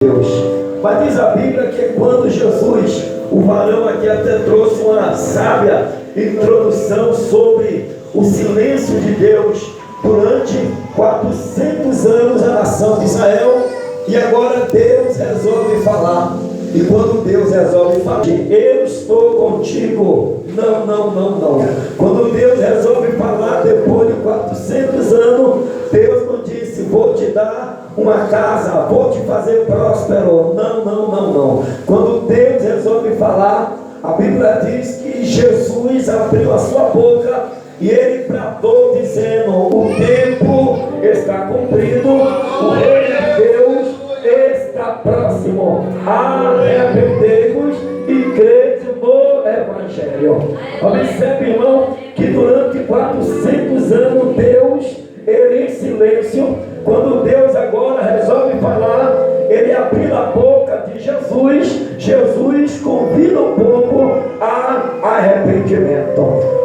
Deus. Mas diz a Bíblia que quando Jesus, o varão aqui até trouxe uma sábia introdução sobre o silêncio de Deus durante 400 anos na nação de Israel, e agora Deus resolve falar. E quando Deus resolve falar, eu estou contigo, não. Quando Deus resolve falar depois de 400 anos, Deus não disse, vou te dar uma casa, vou te fazer próspero. Não. Quando Deus resolve falar, a Bíblia diz que Jesus abriu a sua boca e ele bradou dizendo, o tempo está cumprido, o reino de Deus está próximo, arrependei-vos e crede no Evangelho. Observe, irmão, que durante 400 anos Deus, ele em silêncio, quando Deus agora resolve falar, ele abriu a boca de Jesus convida o povo a arrependimento.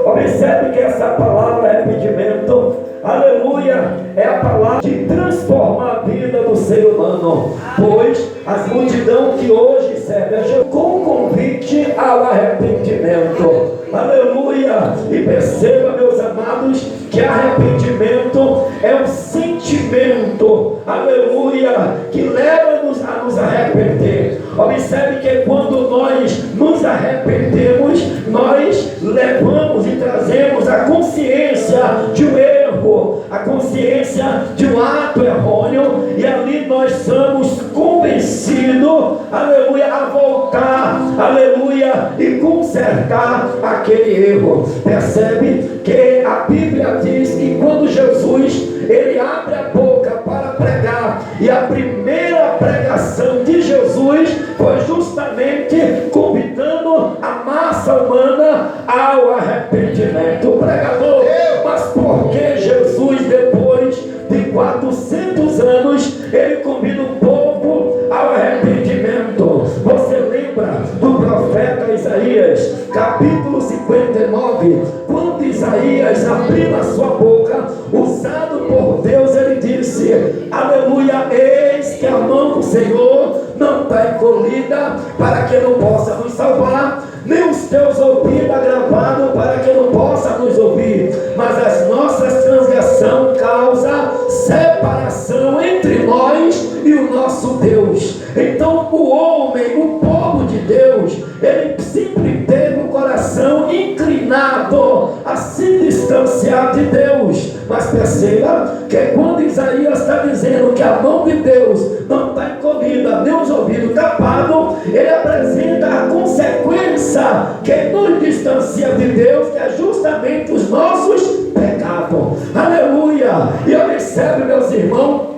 Observe que essa palavra arrependimento, aleluia, é a palavra de transformar a vida do ser humano, pois as multidão que hoje serve a Jesus com convite ao arrependimento, aleluia. E perceba, meus amados, que arrependimento é um sentimento, aleluia, que leva-nos a nos arrepender. Observe que quando nós nos arrependemos, nós levamos e trazemos a consciência de um erro, a consciência de um ato errôneo, e ali nós somos convencidos, aleluia, a voltar, aleluia, e consertar aquele erro. Percebe que a Bíblia diz que quando Jesus, ele abre a boca para pregar, e a primeira pregação de Jesus foi justamente convidando a massa humana ao arrependimento. O pregador, mas por que Jesus, depois de 400 anos, ele convida o povo ao arrependimento? Você lembra do profeta Isaías, capítulo 59, quando Isaías abriu a sua boca, usado por Deus, ele disse, aleluia, eis que a mão do Senhor não está encolhida para que não possa nos salvar, nem os teus ouvidos agravados para que não possa nos ouvir, mas as nossas transgressões causam separação entre nós e o nosso Deus. Então o homem, o povo de Deus, ele sempre teve o coração inclinado a se distanciar de Deus. Mas perceba que quando Isaías está dizendo que a mão de Deus não está encolhida, nem os ouvidos tapados, ele apresenta a consequência que nos distancia de Deus, que é justamente os nossos pecados. Aleluia! E observe, meus irmãos,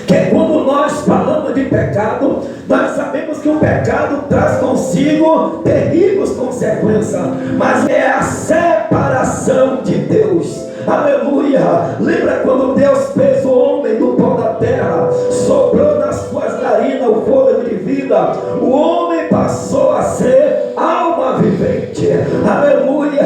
que quando nós falamos de pecado, nós sabemos que o pecado traz consigo terríveis consequências, mas é a separação de Deus. Aleluia! Lembra quando Deus fez o homem do pó da terra, soprou nas suas narinas o fôlego de vida, o homem passou a ser alma vivente. Aleluia!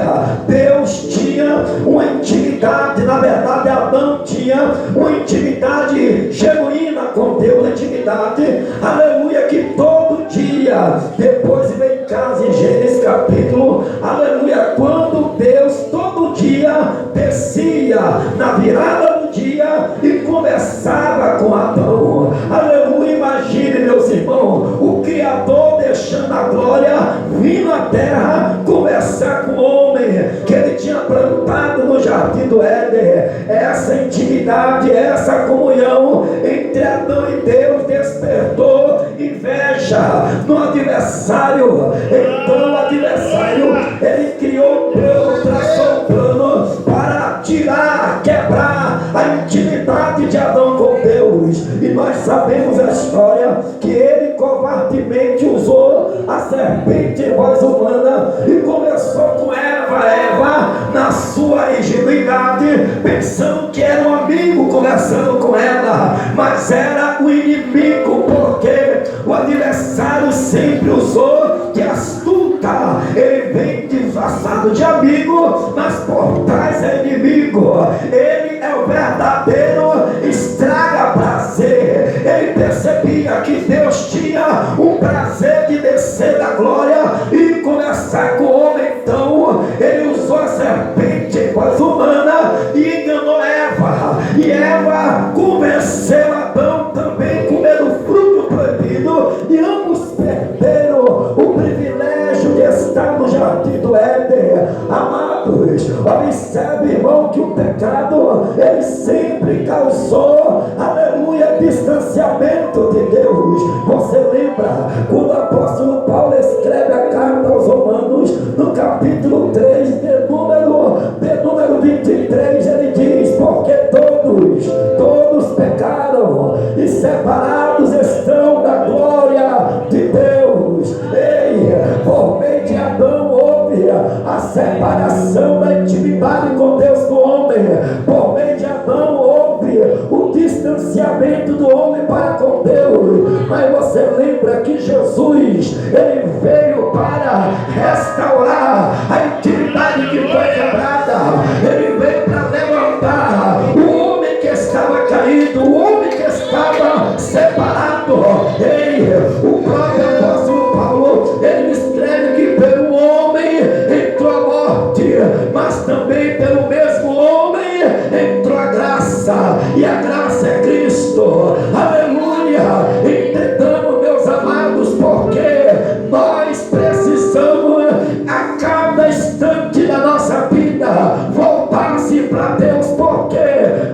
Deus tinha uma intimidade, na verdade Adão tinha uma intimidade genuína com Deus, uma intimidade, aleluia, que todo dia, depois vem em casa em Gênesis capítulo, aleluia, quando Deus todo dia descia na virada do dia e conversava com Adão. Aleluia, imagine, meus irmãos, o Criador deixando a glória, vindo à terra conversar com o homem que ele tinha plantado no jardim do Éden. Essa intimidade, essa comunhão entre Adão e Deus despertou inveja no adversário. Então o adversário, ele criou um plano, traçou um plano para tirar, quebrar a intimidade de Adão com Deus. E nós sabemos a história que ele covardemente usou a serpente em voz humana e começou com Eva, na sua ingenuidade, pensando que era um amigo conversando com ela, mas era o inimigo, porque o adversário sempre usou de astuta. Ele vem disfarçado de amigo, mas por trás é inimigo. Ele é o verdadeiro estraga prazer. Ele percebia que Deus Deus tinha o prazer de descer da glória e conversar com o homem. Então ele usou a serpente, voz humana, e enganou Eva. E Eva convenceu Adão também comer o fruto proibido, e ambos perderam o privilégio de estar no jardim do Éden. Amados, observe, irmão, que o pecado ele sempre causou, aleluia, distanciamento de Deus. Você lembra quando o apóstolo Paulo escreve a carta aos Romanos, no capítulo 3, de número 23, ele diz: porque todos pecaram e separados estão da glória de Deus. Ei, por meio de Adão houve a separação da intimidade com Deus do homem. Por meio de Adão houve o distanciamento do homem para com Deus. Mas você lembra que Jesus, ele veio para restaurar a intimidade que foi quebrada. Ele veio para levantar o homem que estava caído, o homem que estava separado. Ei, o próprio apóstolo Paulo, ele escreve que pelo homem entrou a morte, mas também pelo mesmo homem entrou a graça, e a graça é Cristo. Aleluia! Entendamos, meus amados, porque nós precisamos a cada instante da nossa vida voltar-se para Deus, porque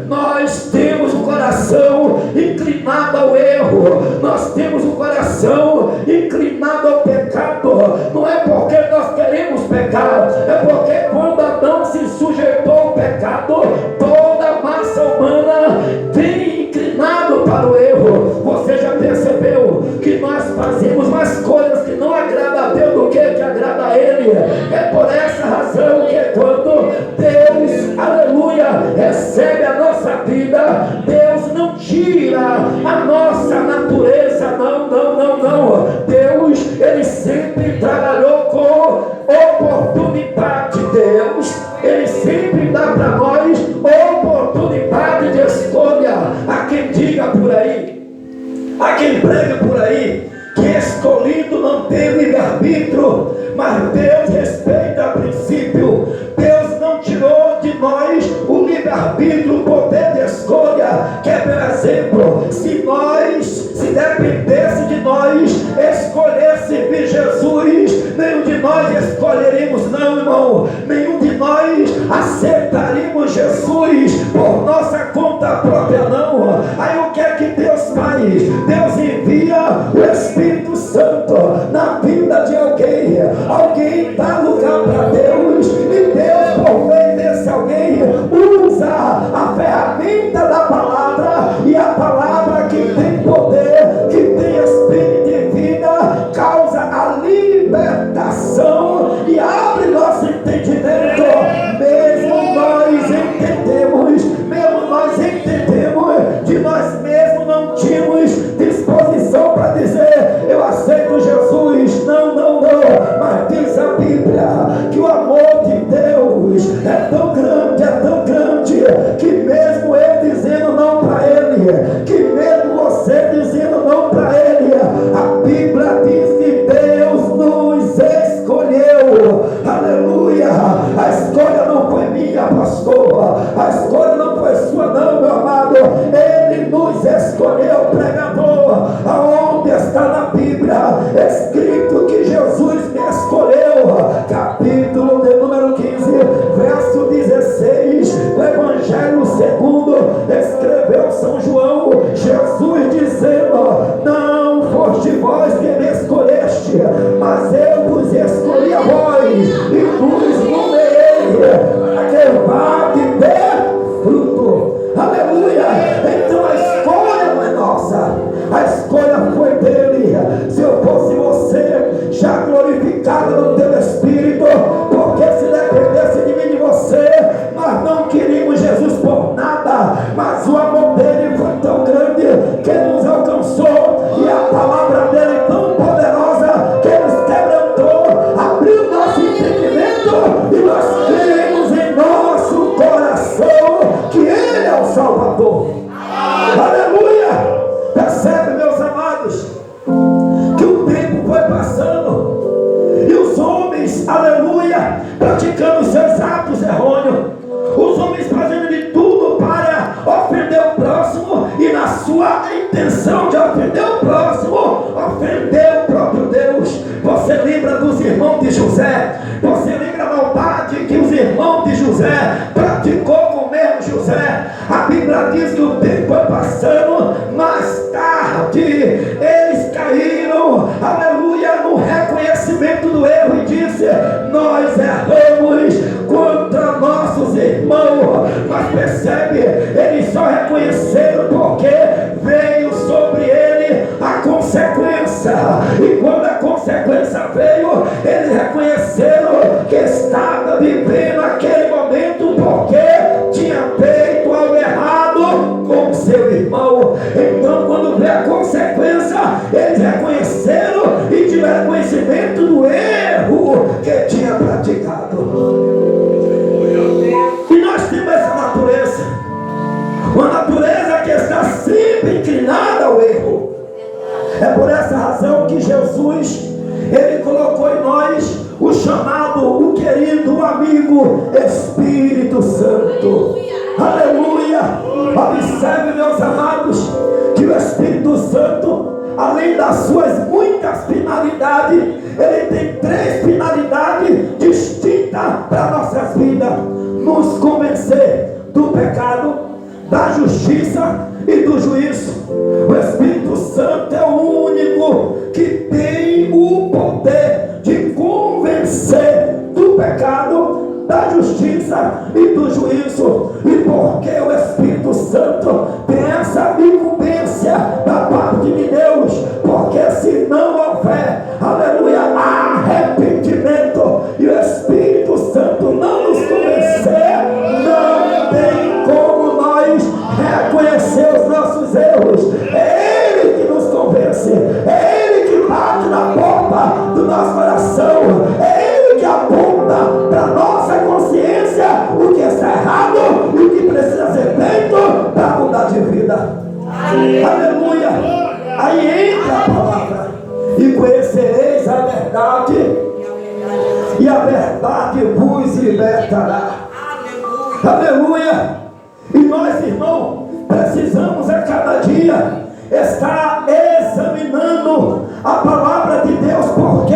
nós temos o coração inclinado ao erro, nós temos o coração inclinado ao pecado. Não é porque nós queremos pecar, é porque quando Adão se sujeitou ao pecado, toda a massa humana tem inclinado para o erro. Você já percebeu que nós fazemos mais coisas que não agradam a Deus do que agrada a Ele? É por essa razão que quando Deus, aleluia, recebe a nossa vida, Deus não tira a nossa natureza, não. Deus, ele sempre trabalhou com oportunidade. Deus, ele sempre dá para nós oportunidade de escolha. Há quem diga por aí, há quem prega por aí, que escolhido não tem livre-arbítrio, mas Deus respeita a princípio. Deus não tirou de nós o livre-arbítrio, o poder de escolha. Quer ver um exemplo? Se dependesse de nós escolhesse vir Jesus, nenhum de nós escolheríamos, não, irmão. Nenhum de nós aceitaríamos Jesus por nossa conta própria, não. Aí o que é que Deus faz? Deus envia o Espírito Santo na vida de alguém. Alguém dá lugar para Deus, e Deus, por meio desse alguém, usa a ferramenta da palavra, e a palavra que tem poder, que tem espírito de vida, causa a libertação e abre nosso entendimento. Mesmo nós entendemos de nós mesmos, não tínhamos disposição para dizer: eu aceito Jesus. Não. Mas diz a Bíblia que o amor de Deus é tão grande, que mesmo ele dizendo não para ele, que mesmo você dizendo não para ele, a Bíblia diz que Deus nos escolheu. Aleluia! A escolha não foi minha, pastor, a escolha não foi sua, não, meu amado. Ele nos escolheu, pregador. Aonde está na Bíblia escrito que Jesus me escolheu? Capítulo de número 15, verso 16 do Evangelho segundo escreveu São João, Jesus dizendo: não foste vós que me escolheste, mas eu vos escolhi a vós e vos nomeei para que vá de ter fruto. Aleluia! Então a escolha não é nossa, a escolha foi dele. Se eu fosse você, já glorificado no teu espírito, porque se dependesse de mim e de você, nós não queríamos Jesus por nada, mas o amor dele foi tão grande que nos alcançou, e a palavra dele tão poderosa que nos quebrantou, abriu nosso entendimento passando, e os homens, aleluia, praticando seus atos errôneos, os homens fazendo de tudo para ofender o próximo, e na sua intenção de ofender o próximo, ofender o próprio Deus. Você lembra dos irmãos de José? Você lembra a maldade que os irmãos de José praticou com o mesmo José? A Bíblia diz que o tempo foi passando, mais tarde eles caíram, aleluia, no reconhecimento do erro e disse: nós erramos contra nossos irmãos. Mas percebe, eles só reconheceram porque veio sobre ele a consequência, e quando a consequência veio, eles reconheceram que estava vivendo aquele momento porque tinha feito algo errado com seu irmão. Então, quando veio a consequência, eles reconheceram e tiveram conhecimento do erro que tinha praticado. E nós temos essa natureza, uma natureza que está sempre inclinada ao erro. É por essa razão que Jesus, ele colocou em nós o chamado, o querido, o amigo Espírito Santo. Aleluia! Observe, meus amados, que o Espírito Santo, além das suas muitas finalidades, ele tem 3 finalidades distintas para nossas vidas: nos convencer do pecado, da justiça e do juízo. O Espírito Santo é o único que tem o poder de convencer do pecado, da justiça e do juízo. E porque o Espírito Santo tem essa incumbência da parte de Deus, porque se não houver, aleluia, arrependimento, e o Espírito Santo não nos convencer, não tem como nós reconhecer os nossos erros. É Ele que nos convence, é Ele que bate na porta do nosso coração, é Ele que aponta para a nossa consciência o que está errado e o que precisa ser feito para mudar de vida. Aleluia! Aí entra a palavra: e conhecereis a verdade, e a verdade vos libertará. Aleluia! E nós, irmãos, precisamos a cada dia estar examinando a palavra de Deus, porque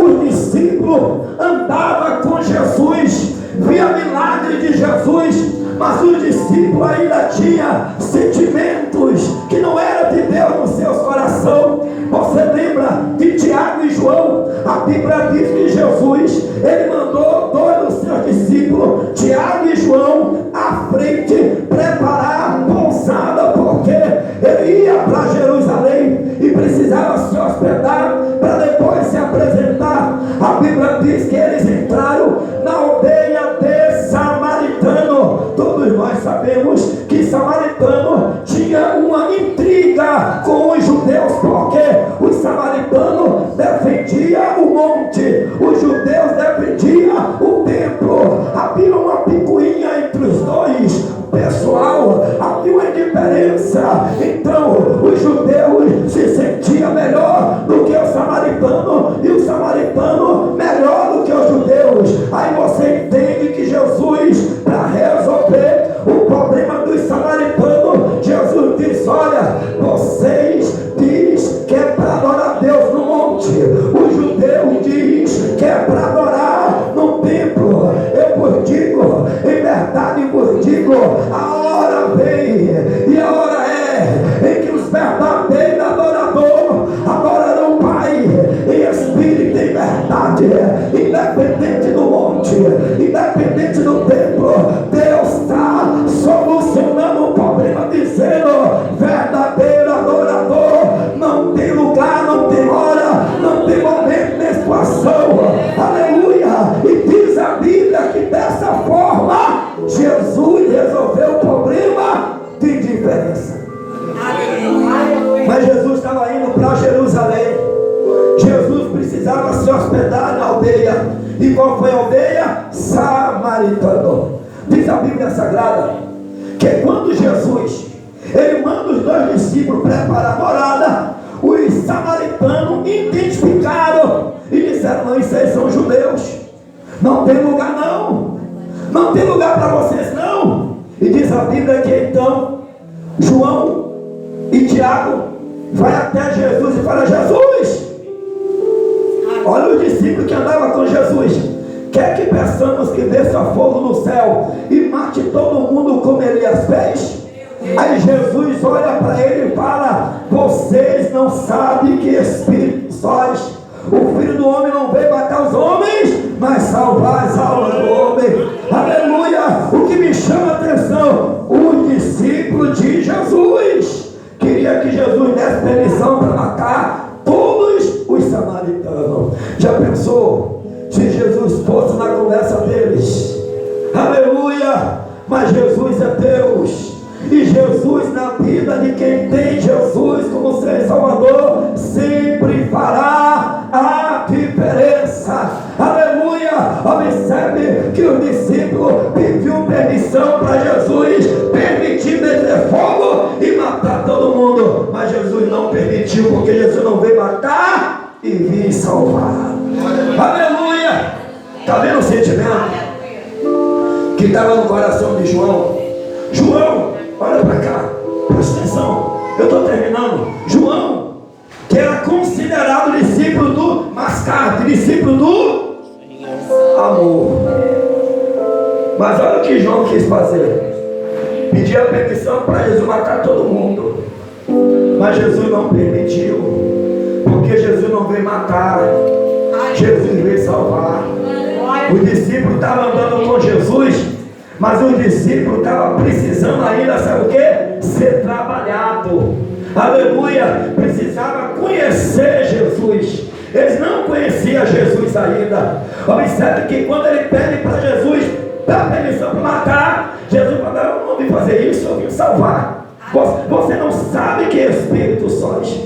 os discípulos andavam com Jesus, via milagre de Jesus, mas os discípulos ainda tinham sentimentos que não eram de Deus nos seus corações. Você lembra de Tiago e João? A Bíblia diz que Jesus, ele mandou 2 dos seus discípulos, Tiago e João, à frente, preparar a pousada, porque ele ia para Jerusalém e precisava se hospedar para depois se apresentar. A Bíblia diz que eles entraram na aldeia de Samaritano. Todos nós sabemos que Samaritano tinha uma intriga com os judeus, porque os samaritanos defendiam o monte, os judeus defendiam o templo. Havia uma picuinha entre os dois, pessoal, havia uma indiferença. Então os judeus se sentiam melhor do que o samaritano, e o samaritano melhor do que os judeus. Aí você entende que Jesus, para resolver o problema dos samaritanos, Jesus diz: olha, vocês diz que é para adorar Deus no monte, o judeu diz que é para adorar no templo. Eu vos digo, em verdade vos digo, a hora vem e a hora é em que os verdadeiros adoradores adorarão o Pai em espírito e em verdade, independente do monte, independente do templo. Deus está solucionando o problema, dizendo: verdadeiro adorador não tem lugar, não tem hora, não tem momento nem situação. Aleluia! E diz a Bíblia que dessa forma Jesus resolveu o problema de diferença. Mas Jesus estava indo para Jerusalém. Jesus precisava se hospedar na aldeia. E qual foi a aldeia? Samaritano. Diz a Bíblia Sagrada que quando Jesus, ele manda os 2 discípulos preparar a morada, os samaritanos identificaram disseram: não, isso aí são judeus, não tem lugar não, não tem lugar para vocês não. E diz a Bíblia que então João e Tiago vai até Jesus e fala: Jesus, olha o discípulo que andava com Jesus, quer que peçamos que desça fogo no céu e mate todo mundo como Elias fez? Aí Jesus olha para ele e fala: vocês não sabem que espírito sois. O Filho do Homem não veio matar os homens, mas salvar as almas do homem. Aleluia! O que me chama a atenção, o discípulo de Jesus queria que Jesus desse permissão para matar todos os samaritanos. Já pensou se Jesus fosse na conversa deles? Aleluia! Mas Jesus é Deus. E Jesus, na vida de quem tem Jesus como Senhor e Salvador, sempre fará a diferença. Aleluia! Observe que o discípulo pediu permissão para Jesus permitir meter fogo e matar todo mundo, mas Jesus não permitiu, porque Jesus não veio matar e veio salvar. Aleluia! Está vendo o sentimento que estava no coração de João? João, olha para cá, presta atenção, eu estou terminando. João, que era considerado discípulo do mascate, discípulo do amor. Mas olha o que João quis fazer: pedir a permissão para Jesus matar todo mundo, mas Jesus não permitiu, porque Jesus não veio matar, Jesus veio salvar. O discípulo estava andando com Jesus, mas o discípulo estava precisando ainda, sabe o que? Ser trabalhado. Aleluia! Precisava conhecer Jesus. Eles não conheciam Jesus ainda. Observe que quando ele pede para Jesus dar permissão para matar, Jesus fala: eu não vim fazer isso, eu vim salvar. Você não sabe que espírito sois.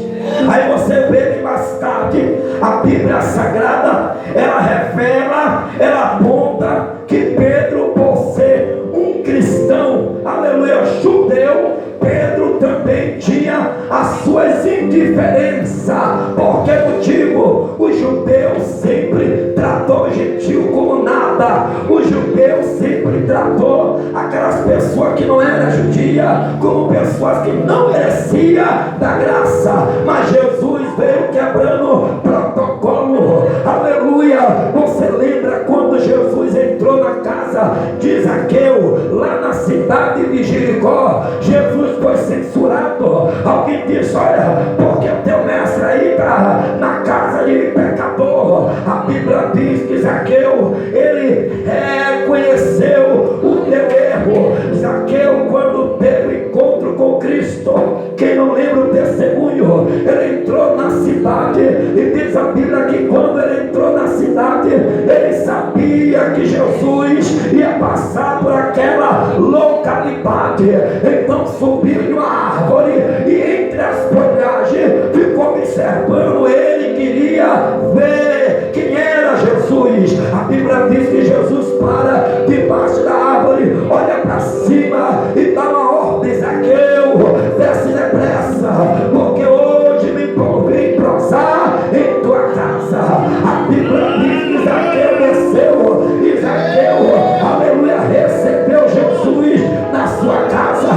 Aí você vê que mais tarde a Bíblia Sagrada, ela revela, ela aponta que Pedro, por ser um cristão, aleluia, judeu, Pedro também tinha as suas indiferenças. Por que motivo? O judeu sempre tratou o gentil como nada. O judeu sempre tratou aquelas pessoas que não eram judia como pessoas que não mereciam da graça. Mas Jesus veio quebrando protocolo. Aleluia! Você lembra quando Jesus entrou na casa de Zaqueu, lá na cidade de Jericó? Jesus foi censurado. Alguém disse: olha, porque o teu mestre aí está na casa de pecador. A Bíblia diz que Zaqueu, ele reconheceu o teu erro. Zaqueu, quando teve encontro com Cristo, quem não lembra o testemunho, ele entrou na cidade, e diz a Bíblia que quando ele entrou na cidade, ele sabia que Jesus ia passar por aquela localidade. Então subiu em uma árvore e entre as folhagens ficou observando. Ele queria ver quem era Jesus. A Bíblia diz que Jesus para debaixo da árvore, olha para cima e dá uma ordem: Zaqueu, desce depressa, porque hoje me convém prosar em tua casa. A Bíblia diz que Zaqueu desceu, e Zaqueu, aleluia, recebeu Jesus na sua casa.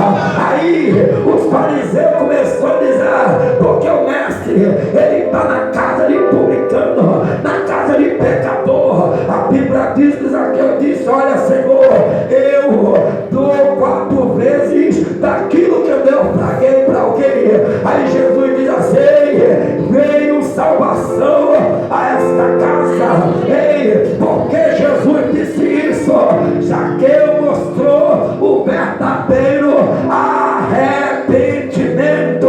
Aí os fariseus começaram a dizer: porque o mestre, ele está na casa de publicano, na casa de pecador. A Bíblia diz que Zaqueu disse: olha, Senhor, eu dou 4 vezes daquilo que eu paguei para alguém. Aí Jesus diz assim: veio salvação a esta casa. Ei, porque Jesus disse isso? Zaqueu mostrou o verdadeiro arrependimento.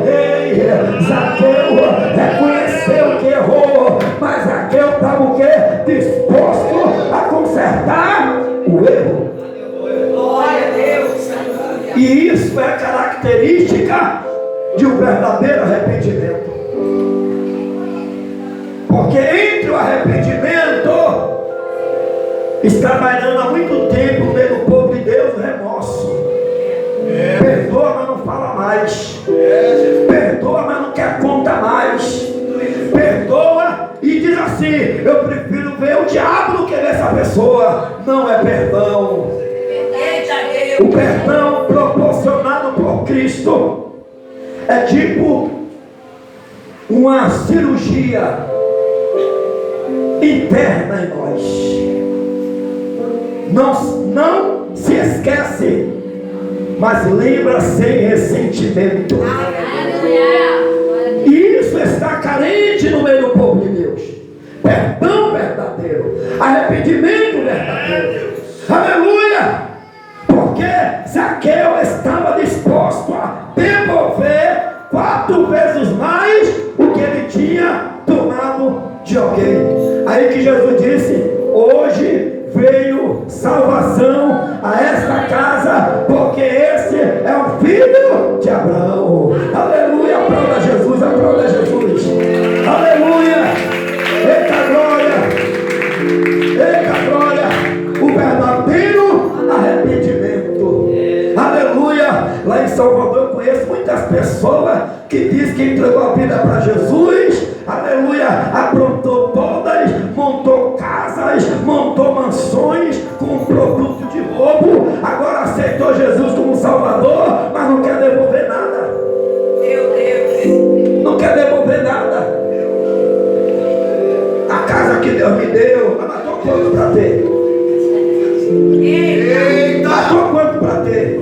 Ei, Zaqueu reconheceu que errou, mas Zaqueu estava o quê? Disposto a consertar o erro. Glória a Deus. E isso é característica de um verdadeiro arrependimento. Porque entre o arrependimento está trabalhando há muito tempo no meio do povo de Deus o remorso. Perdoa, mas não fala mais. Perdoa, mas não quer conta mais. Perdoa e diz assim: assim, eu prefiro ver o diabo do que ver essa pessoa. Não é perdão. O perdão proporcionado por Cristo é tipo uma cirurgia interna em nós. Não se esquece, mas lembra sem ressentimento. E isso está carente no meio do povo de Deus. Perdão verdadeiro, arrependimento verdadeiro. Aleluia! Porque Zaqueu estava disposto a devolver 4 vezes mais o que ele tinha tomado de alguém. Aí que Jesus disse: hoje veio salvação a esta casa, porque esse é o filho de Abraão. Aleluia, aplauda Jesus, aplauda Jesus. Aleluia, eita glória, eita glória, o verdadeiro arrependimento. Aleluia. Lá em Salvador eu conheço muitas pessoas que dizem que entregou a vida para Jesus. Aleluia, aprontou todas, montou casas, montou mansões com produto de roubo, agora aceitou Jesus como Salvador, mas não quer devolver nada. Meu Deus, não quer devolver nada. A casa que Deus me deu, mas matou quanto para ter? Matou quanto para ter?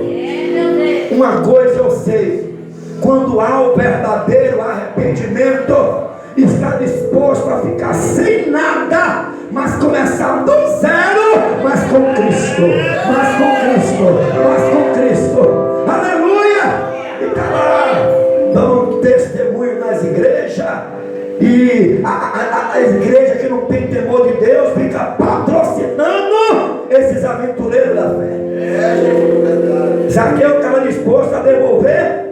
Uma coisa eu sei: quando há o verdadeiro arrependimento, está disposto a ficar sem nada, mas começar do zero, mas com Cristo, mas com Cristo, mas com Cristo. Aleluia! E está lá, dando um testemunho nas igrejas, e a igreja que não tem temor de Deus fica patrocinando esses aventureiros da fé. Zaqueu estava disposto a devolver